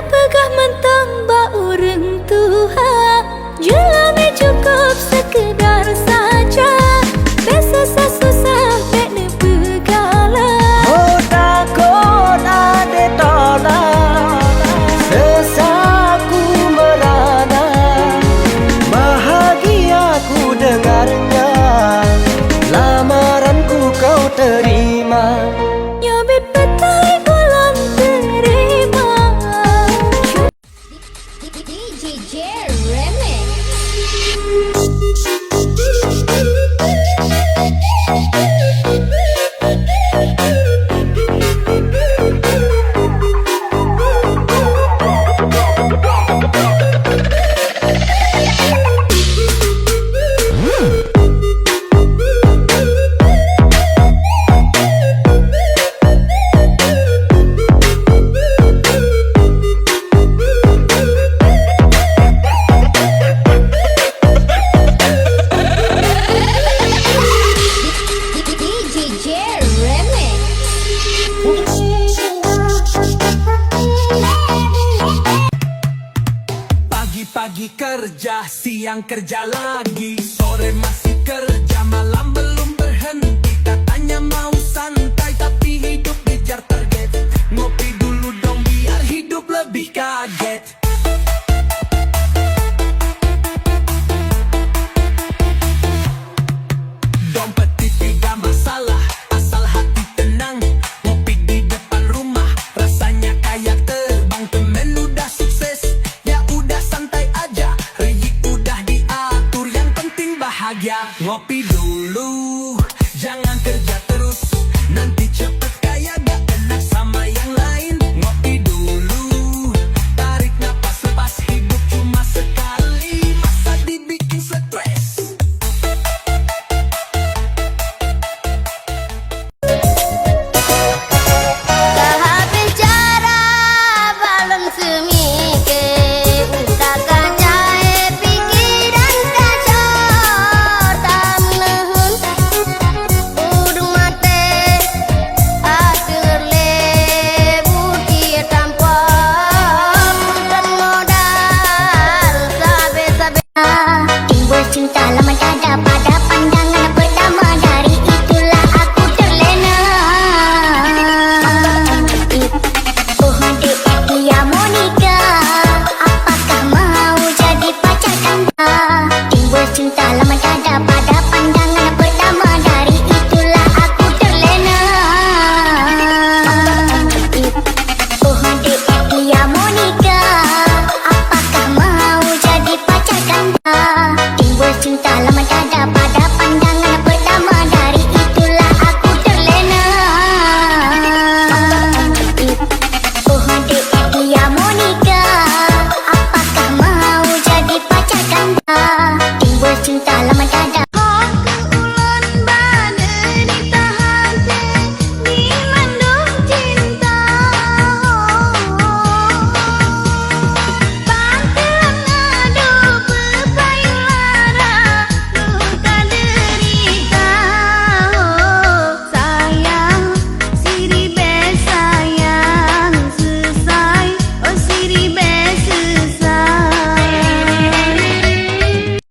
pegah mentang bau urang Tuhan, jelame cukup sekedar saja. Biasa susah mek ne pegala. Oh takut ade tolak, sesaku merana, bahagiaku dengarnya, lamaranku kau terima. Nyobit petai bulan terima. DJ Remix. Pagi kerja, siang kerja lagi, sore masih kerja, malam belum berhenti. Katanya mau santai tapi hidup ngejar target. Ngopi dulu dong biar hidup lebih kaget. Dompet tidak masalah, asal hati tenang. Ngopi di depan rumah, rasanya kayak terbang. Temen udah sukses, ya udah santai aja. Rezeki udah diatur, yang penting bahagia. Ngopi